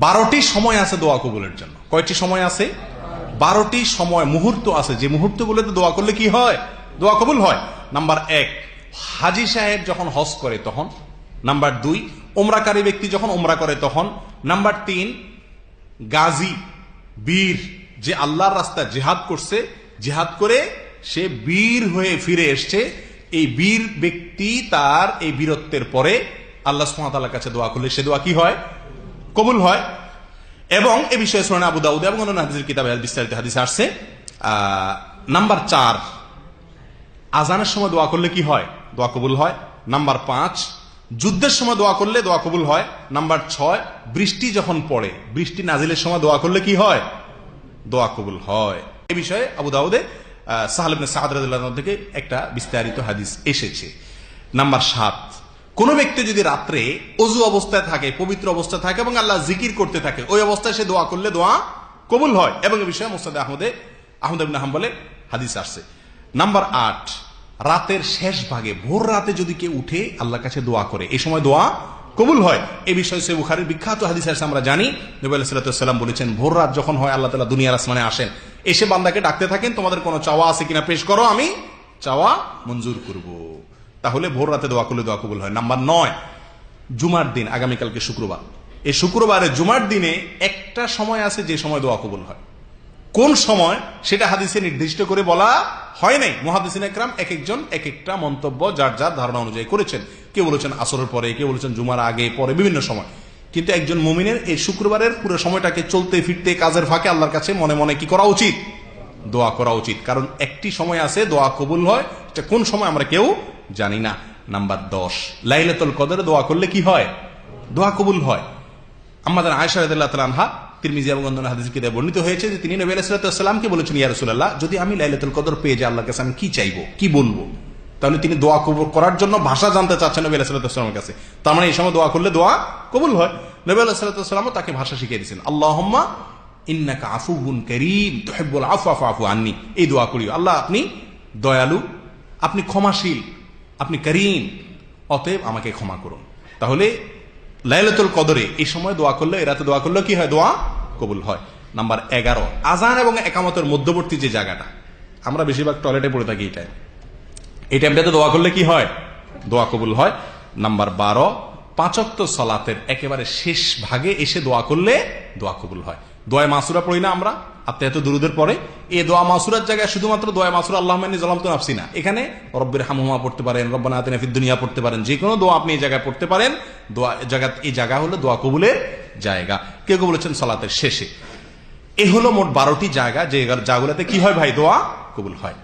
12টি সময় আছে দোয়া কবুলের জন্য। কয়টি সময় আছে? 12টি সময়, মুহূর্ত আছে, যে মুহূর্তগুলোতে দোয়া করলে কি হয়? দোয়া কবুল হয়। নাম্বার 1, হাজী সাহেব যখন হজ করে তখন। নাম্বার 2, ওমরাকারী ব্যক্তি যখন ওমরা করে তখন। নাম্বার 3, গাজী, বীর, যে আল্লাহর রাস্তায় জিহাদ করছে, জিহাদ করে সে বীর হয়ে ফিরে এসছে, এই বীর ব্যক্তি তার এই বীরত্বের পরে আল্লাহ সুবহানাহু ওয়া তাআলার কাছে দোয়া করলে সে দোয়া কি হয়? কবুল হয়। এবং এ বিষয়ে সুনান আবু দাউদ এবং অন্যান্য হাদিসের কিতাবে বিস্তারিত হাদিস আসছে। নাম্বার 4, আজানের সময় দোয়া করলে কি হয়? দোয়া কবুল হয়। নাম্বার 5, যুদ্ধের সময় দোয়া করলে দোয়া কবুল হয়। নাম্বার 6, বৃষ্টি যখন পড়ে, বৃষ্টি নাজিলের সময় দোয়া করলে কি হয়? দোয়া কবুল হয়। এই বিষয়ে আবু দাউদে সাহল ইবনে সাদ রাদিয়াল্লাহু আনহু থেকে একটা বিস্তারিত হাদিস এসেছে। নাম্বার 7, কোন ব্যক্তি যদি রাত্রে অজু অবস্থায় থাকে, পবিত্র অবস্থায় থাকে এবং আল্লাহ জিকির করতে থাকে, ওই অবস্থায় সে দোয়া করলে দোয়া কবুল হয়। এবং এই বিষয়ে মুসনাদ আহমদ ইবনে হাম্বলে হাদিস আসছে। নাম্বার 8, রাতের শেষ ভাগে, ভোর রাতে যদি কেউ উঠে আল্লাহর কাছে দোয়া করে, এই সময় দোয়া কবুল হয়। এই বিষয়ে সহিহ বুখারীর বিখ্যাত হাদিস আছে, আমরা জানি নবী আলাইহিস সাল্লাতু ওয়াস সালাম বলেছেন, ভোর রাত যখন হয় আল্লাহ তাআলা দুনিয়ার আসমানে আসেন, এসে বান্দাকে ডাকতে থাকেন, তোমাদের কোনো চাওয়া আছে কিনা পেশ করো, আমি চাওয়া মঞ্জুর করব। তাহলে ভোর রাতে দোয়া করলে দোয়া কবুল হয়। নাম্বার 9, জুমার দিন, আগামীকালকে শুক্রবার, এই শুক্রবারে জুমার দিনে একটা সময় আছে যে সময় দোয়া কবুল হয়। কোন সময় সেটা হাদিসে নির্দিষ্ট করে বলা হয় নাই। মুহাদ্দিসিন ইকরাম এক একজন এক একটা মন্তব্য যার যার ধারণা অনুযায়ী করেছেন। কেউ বলেছেন আসরের পরে, কেউ বলেছেন জুমার আগে পরে, বিভিন্ন সময়। কিন্তু একজন মুমিনের এই শুক্রবারের পুরো সময়টাকে চলতে ফিরতে কাজের ফাঁকে আল্লাহর কাছে মনে মনে কি করা উচিত? দোয়া করা উচিত। কারণ একটি সময় আছে দোয়া কবুল হয়, এটা কোন সময় আমরা কেউ জানি না। নাম্বার 10, লাইলাতুল কদরে দোয়া করলে কি হয়? দোয়া কবুল হয়। আমাদের আয়েশা রাদিয়াল্লাহু তাআলা আনহা, তিরমিজি এবং অন্যান্য হাদিসে কিতাবে বর্ণিত হয়েছে যে তিনি নবী আলাইহিস সালামকে বলেছেন, ইয়া রাসূলুল্লাহ, যদি আমি লাইলাতুল কদর পেয়ে যাই আল্লাহর কাছে, আমি কি চাইবো, কি বলবো? তাহলে তিনি দোয়া কবুল করার জন্য ভাষা জানতে চাচ্ছেন নবী আলাইহিস সালামের কাছে। তার মানে এই সময় দোয়া করলে দোয়া কবুল হয়। নবী আলাইহিস সালামও তাকে ভাষা শিখিয়ে দিয়েছেন, আল্লাহুম্মা ইন্নাকা আফুউন কারীম তুহিব্বুল আফওয়া ফাফু আন্নী। এই দোয়া করিও, আল্লাহ আপনি দয়ালু, আপনি ক্ষমাশীল, আপনি করিম, অতএব আমাকে ক্ষমা করুন। তাহলে লাইলাতুল কদরে এই সময় দোয়া করলে, এই রাতে দোয়া করলে কি হয়? দোয়া কবুল হয়। নাম্বার 11, আজান এবং একামতের মধ্যবর্তী যে জায়গাটা, আমরা বেশিরভাগ টয়লেটে পড়ে থাকি, এই টাইমটাতে দোয়া করলে কি হয়? দোয়া কবুল হয়। নাম্বার 12, 5 ওয়াক্ত সালাতের একেবারে শেষ ভাগে এসে দোয়া করলে দোয়া কবুল হয়। দোয়া মাসুরা পড়ি না আমরা আত্মায়াত দুরুদের পরে? এই দোয়া মাসুরার জায়গায় শুধুমাত্র দোয়া মাসুরা আল্লাহুম্মা ইন্নী যালামতু নাফসি না, এখানে রব্বির হামহুমা পড়তে পারেন, রব্বানা আতিনা ফিদ দুনিয়া পড়তে পারেন, যে কোনো দোয়া আপনি এই জায়গায় পড়তে পারেন। দোয়া এই জায়গা হলো দোয়া কবুলের জায়গা। কেউ কেউ বলেছেন সালাতের শেষে। এ হলো মোট 12টি জায়গা, যে জায়গাগুলোতে কি হয় ভাই? দোয়া কবুল হয়।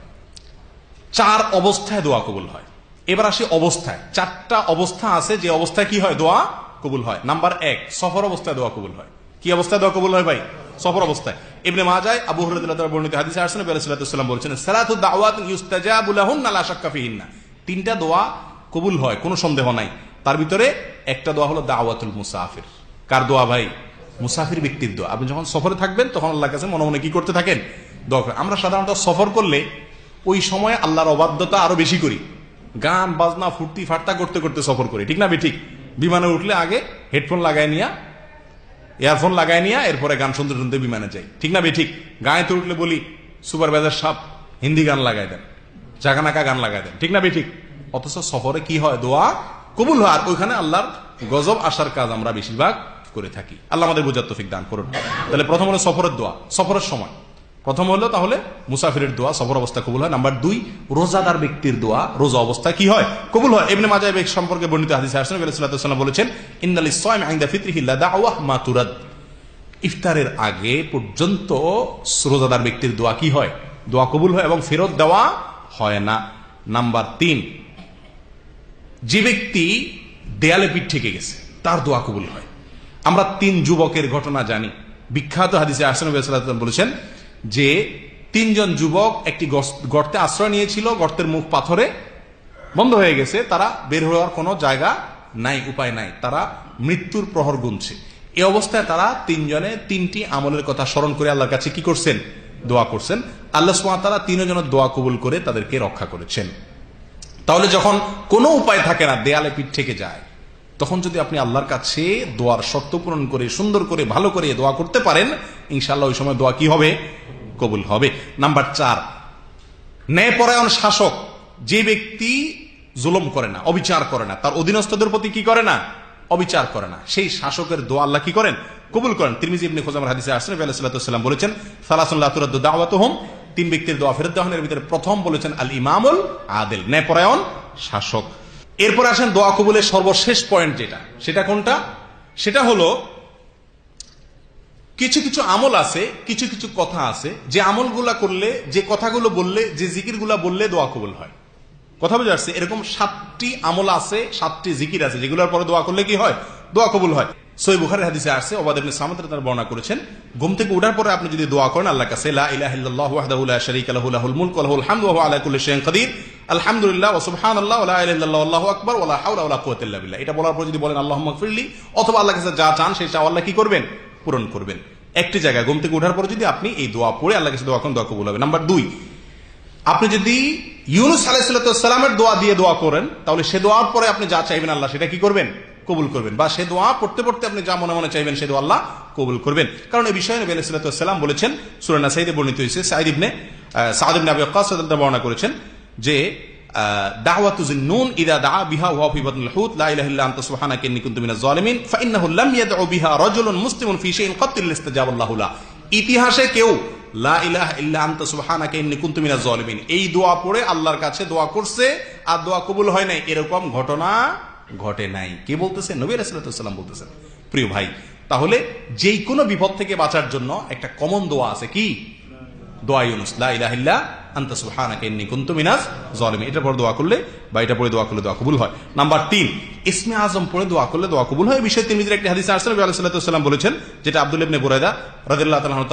4 অবস্থায় দোয়া কবুল হয়। এবার আসি অবস্থায়। 4টা অবস্থা আছে যে অবস্থায় কি হয়? দোয়া কবুল হয়। নাম্বার 1, সফর অবস্থায় দোয়া কবুল হয়। কি অবস্থায় দোয়া কবুল হয় ভাই? সফর অবস্থায়। ইবনে মাজাহ আবু হুরায়রা রাদিয়াল্লাহু তাআলা বর্ণিত হাদিসে আসছে, নবী আলাইহিস সাল্লাম বলেছেন, সালাতু দাওয়াত ইউস্তাজাবু লাহুন্না লা শাক্কা ফিহিন্না। 3টা দোয়া কবুল হয়, কোনো সন্দেহ নাই। তার ভিতরে একটা দোয়া হলো দাওয়াতুল মুসাফির। কার দোয়া ভাই? মুসাফির ব্যক্তির দোয়া। আপনি যখন সফরে থাকবেন তখন আল্লাহর কাছে মনে মনে কি করতে থাকেন? দোয়া করেন। আমরা সাধারণত সফর করলে ওই সময় আল্লাহর অবাধ্যতা আরো বেশি করি, গান বাজনা ফুর্তি ফার্তা করতে করতে সফর করি, ঠিক না বে ঠিক? বিমানে উঠলে আগে হেডফোন লাগাই নিয়া, ইয়ারফোন লাগাই নিয়া এরপরে গান শুনতে শুনতে বিমানে যাই, ঠিক না বে ঠিক? গায়েতে উঠলে বলি সুপারভাইজার সাহেব হিন্দি গান লাগাই দেন, জাগানাকা গান লাগাই দেন, ঠিক না বে ঠিক? অথচ সফরে কি হয়? দোয়া কবুল হয়। আর ওইখানে আল্লাহর গজব আসার কাজ আমরা বেশিরভাগ করে থাকি। আল্লাহ আমাদের বোঝার তৌফিক দান করুন। তাহলে প্রথম হলো সফরের দোয়া, সফরের সময় প্রথম হলো তাহলে মুসাফিরের দোয়া, সফর অবস্থা কবুল হয়। নাম্বার 2, রোজাদার ব্যক্তির দোয়া, রোজা অবস্থায় কি হয়? কবুল হয়। ইবনে মাজাহ এই সম্পর্কে বর্ণিত হাদিসে আসছে, নবী সাল্লাল্লাহু আলাইহি ওয়াসাল্লাম বলেছেন, ইন্নাল সাইম ইনদা ফিতরিহি লা দাওয়াহ মা তুরাদ। ইফতারের আগে পর্যন্ত রোজাদার ব্যক্তির দোয়া কি হয়? দোয়া কবুল হয় এবং ফেরত দেওয়া হয় না। নাম্বার 3, যে ব্যক্তি দেয়ালে পিঠ ঠেকে গেছে তার দোয়া কবুল হয়। আমরা 3 যুবকের ঘটনা জানি, বিখ্যাত হাদিসে আসছে, নবী সাল্লাল্লাহু আলাইহি ওয়াসাল্লাম বলেছেন যে 3 জন যুবক একটি গর্তে আশ্রয় নিয়েছিল, গর্তের মুখ পাথরে বন্ধ হয়ে গেছে, তারা বের হওয়ার কোনো জায়গা নাই, উপায় নাই, তারা মৃত্যুর প্রহর গুনছে। এই অবস্থায় তারা 3 জনে 3টি আমলের কথা স্মরণ করে আল্লাহর কাছে কি করছেন? দোয়া করছেন। আল্লাহ সুবহানাহু ওয়া তাআলা 3 জনের দোয়া কবুল করে তাদেরকে রক্ষা করেছেন। তাহলে যখন কোনো উপায় থাকে না, দেয়ালে পিঠ থেকে যায়, তখন যদি আপনি আল্লাহর কাছে দোয়ার শর্ত পূরণ করে সুন্দর করে ভালো করে দোয়া করতে পারেন, ইনশাআল্লাহ ওই সময় দোয়া কি হবে? কবুল হবে। নাম্বার 4, ন্যায়পরায়ণ শাসক, যে ব্যক্তি জুলুম করে না, অবিচার করে না, তার অধীনস্থদের প্রতি কি করে না? অবিচার করে না, সেই শাসকের দোয়া আল্লাহ কি করেন? কবুল করেন। তিরমিজি ইবনে খুজাইমার হাদিসে আসছে নবী আলাইহিস সাল্লাতু ওয়াস সালাম বলেছেন, সালাসুন লা তুরাদ্দু দাওয়াতুহুম, 3 ব্যক্তির দোয়া ফেরত দেওয়ার ভিতরে প্রথম বলেছেন আল ইমামুল আদিল, ন্যায়পরায়ণ শাসক। এরপর আসেন দোয়া কবুলের সর্বশেষ পয়েন্ট যেটা, সেটা কোনটা? সেটা হলো কিছু কিছু আমল আছে, কিছু কিছু কথা আছে, যে আমলগুলা করলে, যে কথাগুলো বললে, যে জিকিরগুলা বললে দোয়া কবুল হয়। কথা বুঝে আসছে? এরকম 7টি আমল আছে, 7টি জিকির আছে, যেগুলোর পরে দোয়া করলে কি হয়? দোয়া কবুল হয়। সহিহ বুখারীর হাদিসে আসছে, উবাদা ইবনে সামিত রাদিয়াল্লাহু বর্ণনা করেছেন, ঘুম থেকে ওঠার পরে আপনি যদি দোয়া করেন আল্লাহর কাছে, লা ইলাহা ইল্লাল্লাহু ওয়াহদাহু লা শারীকা লাহু লাহুল মুলকু ওয়া লাহুল হামদু ওয়া হুয়া আলা কুল্লি শাইইন কাদির, আলহামদুলিল্লাহ ওয়া সুবহানাল্লাহ ওয়া লা ইলাহা ইল্লাল্লাহু আল্লাহু আকবার ওয়া লা হাওলা ওয়া লা কুওয়াতা ইল্লা বিল্লাহ, এটা বলার পর যদি বলেন আল্লাহুম্মা গফিরলি, অথবা আল্লাহর কাছে যা চান সেই চাওয়া আল্লাহ কি করবেন? পূরণ করবেন। একটি জায়গায় ঘুম থেকে ওঠার পরে যদি আপনি এই দোয়া পড়ে আল্লাহর কাছে দোয়া করেন, দোয়া কবুল হবে। নাম্বার 2, আপনি যদি ইউনূস আলাইহিস সালামের দোয়া দিয়ে দোয়া করেন, তাহলে সে দোয়ার পরে আপনি যা চাইবেন আল্লাহ সেটা কি করবেন? কবুল করবেন। বা সে দোয়া পড়তে পড়তে আপনি যা মনে মনে চাইবেন সে দোয়া আল্লাহ কবুল করবেন। কারণ এই বিষয়ে নবী আলাইহিস সালাম বলেছেন, সূরা নাসাইতে বর্ণিত হয়েছে, সাঈদ ইবনে আবি ওয়াক্কাস রাদিয়াল্লাহু বর্ণনা করেছেন যে দাওয়াতু যিন্নুন ইযা দাআ বিহা ওয়া ফি বাতনিল হুত লা ইলাহা ইল্লা আনতা সুবহানাকা ইন্নী কুনতু মিনাজ জালিমিন ফাইন্নাহু লাম ইয়াদউ বিহা রাজুলুন মুসলিমুন ফি শাইইন ক্বাত ইল্লা ইস্তাজাবা আল্লাহু লা। ইতিহাসে কেউ লা ইলাহা ইল্লা আনতা সুবহানাকা ইন্নী কুনতু মিনাজ জালিমিন এই দোয়া পড়ে আল্লাহর কাছে দোয়া করছে আর দোয়া কবুল হয় নাই, এরকম ঘটনা ঘটে নাই। কে বলতেছেন? নবী আলাইহিস সালাম বলতেছেন। প্রিয় ভাই, তাহলে যেই কোনো বিপদ থেকে বাঁচার জন্য একটা কমন দোয়া আছে, কি? দোয়া ইউনূস, লা ইলাহা ইল্লা আনতা সুবহানাকা ইন্নী কুনতু মিনাজ জালিমিন। এটা পড়ে দোয়া করলে বা এটা পড়ে দোয়া করলে দোয়া কবুল হয়। নাম্বার 3, ইসমে আজম পড়ে দোয়া করলে দোয়া কবুল হয়। এই বিষয়ে তিরমিজির একটি হাদিসে আসছে, নবী আলাইহিস সালাম বলেছেন, যেটা আব্দুল্লাহ ইবনে বুরায়দা রাদিয়াল্লাহু তাআলা আনহু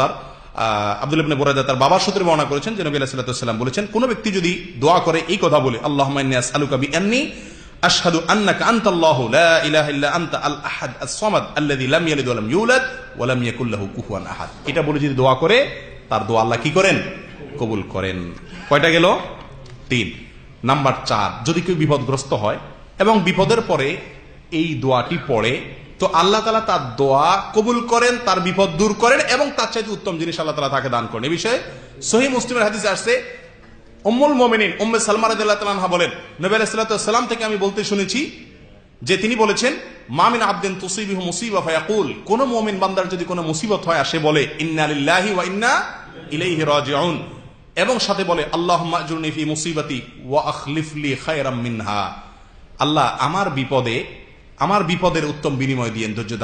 আব্দুল্লাহ ইবনে বুরায়দা তার বাবার সূত্রে বর্ণনা করেছেন যে নবী আলাইহিস সালাম বলেছেন, কোন ব্যক্তি যদি দোয়া করে এই কথা বলে, আল্লাহুম্মা ইন্নী আসআলুকা বিআন্নী আশহাদু আন্নাকা আনতাল্লাহু লা ইলাহা ইল্লা আনতা আল আহাদ আস-সামাদ আল্লাযী লাম ইয়ালিদ ওয়া লাম ইউলাদ ওয়া লাম ইয়াকুল লাহু কুফুয়ান আহাদ, এটা বলে যদি দোয়া করে তার দোয়া আল্লাহ কি করেন? কবুল করেন। কয়টা গেল? 3। নাম্বার 4, যদি কেউ বিপদগ্রস্ত হয় এবং বিপদের পরে এই দোয়াটি পড়ে, তো আল্লাহ তাআলা তার দোয়া কবুল করেন, তার বিপদ দূর করেন এবং তার চাইতে উত্তম জিনিস আল্লাহ তাআলা তাকে দান করেন। এই বিষয়ে সহিহ মুসলিমের হাদিসে আসছে, উম্মুল মুমিনিন উম্মে সালমা রাদিয়াল্লাহু তাআলা আনহা বলেন, নবী আলাইহিস সালাম থেকে আমি বলতে শুনেছি যে তিনি বলেছেন, মা মিন আবদিন তুসিবিহু মুসিবা ফায়াকুল, কোন মুমিন বান্দার যদি কোনো মুসিবত হয় সে বলে ইন্না লিল্লাহি ওয়া ইন্না ইলাইহি রাজিউন, এবং সাথে বলে আল্লাহুম্মা আজুরনি ফি মুসিবাতি ওয়া আখলিফ লি খায়রাম মিনহা, আল্লাহ আমার বিপদের উত্তম বিনিময় দিয়েন, ধৈর্য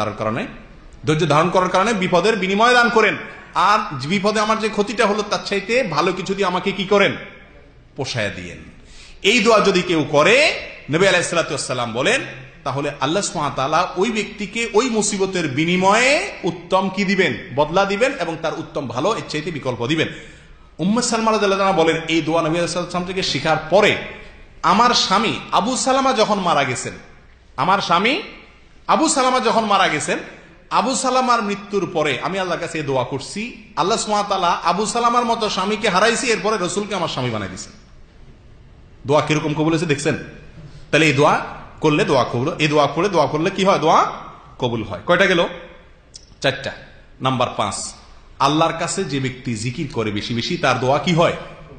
ধারণ করার কারণে বিপদের বিনিময় দান করেন, আর বিপদে আমার যে ক্ষতিটা হলো তার চাইতে ভালো কিছু দিয়ে আমাকে কি করেন? পোষায়া দিয়েন। এই দোয়া যদি কেউ করে, নবী আলাইহিস সালাম বলেন, তাহলে আল্লাহ সুবহানাহু ওয়া তাআলা ওই ব্যক্তিকে ওই মুসিবতের বিনিময়ে উত্তম কি দিবেন? বদলা দিবেন, এবং তার উত্তম ভালো এর চাইতে বিকল্প দিবেন। উম্মে সালমা রাদিয়াল্লাহু আনহা বলেন, এই দোয়া নবী আলাইহিস সালাম থেকে শেখার পরে আমার স্বামী আবু সালামা যখন মারা গেছেন, আবু সালামার মৃত্যুর পরে আমি আল্লাহর কাছে দোয়া করছি, আল্লাহ সুবহানাহু ওয়া তাআলা আবু সালামার মতো স্বামীকে হারাইছি, এরপরে রাসূলকে আমার স্বামী বানাই দিয়েছেন। দোয়া কিরকম কবুল হয়েছে দেখছেন? তাহলে এই দোয়া করলে দোয়া কবুল, এই দোয়া করে দোয়া করলে কি হয়? দোয়া কবুল হয়। কয়টা গেল? 4টা। নাম্বার 5, আল্লাহর কাছে যে ব্যক্তি জিকির করে বেশি বেশি, তার দোয়া কি হয়?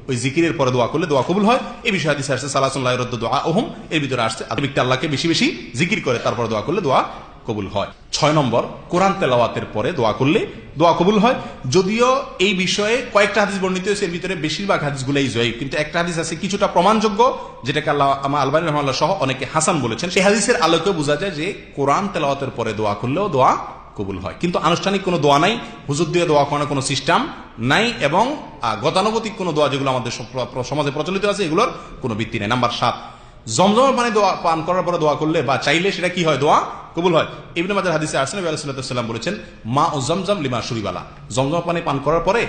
ওই জিকিরের পরে দোয়া করলে দোয়া কবুল হয়। এই বিষয়ে হাদিসে আসছে সালাতুন লা ইউরাদ্দু দুআউহুম, এর ভিতরে আসছে ব্যক্তি আল্লাহকে বেশি বেশি জিকির করে তারপর দোয়া করলে দোয়া কবুল হয়। 6 নম্বর, কোরআন তেলাওয়াতের পরে দোয়া করলে দোয়া কবুল হয়। যদিও এই বিষয়ে কয়েকটা হাদিস বর্ণিত হয়েছে, এর ভিতরে বেশিরভাগ হাদিসগুলাই জয়ীফ, কিন্তু একটা হাদিস আছে কিছুটা প্রমাণযোগ্য, যেটাকে আল্লামা আলবানী রাহমাহুল্লাহ সহ অনেকে হাসান বলেছেন। সেই হাদিসের আলোকে বোঝা যায় যে কোরআন তেলাওয়াতের পরে দোয়া করলেও দোয়া কবুল হয়, কিন্তু আনুষ্ঠানিক কোনো দোয়া নাই, হুজুর দিয়ে দোয়া করানোর কোনো সিস্টেম নাই, এবং গতানুগতিক কোনো দোয়া যেগুলো আমাদের সমাজে প্রচলিত আছে এগুলোর কোনো ভিত্তি নেই। নাম্বার 7, জমজমের পানি দোয়া পান করার পরে দোয়া করলে বা চাইলে সেটা কি হয়? দোয়া কবুল হয়। ইবনে মাজাহ হাদিসে আসছে, নবী আলাইহিস সালাম বলেছেন, মা ও জমজম লিমা শুরিবালা, জমজম পানি পান করার পরে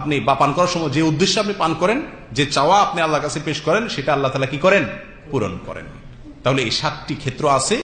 আপনি বা পান করার সময় যে উদ্দেশ্যে আপনি পান করেন, যে চাওয়া আপনি আল্লাহর কাছে পেশ করেন, সেটা আল্লাহ তাআলা কি করেন? পূরণ করেন। তাহলে এই 7টি ক্ষেত্র আছে।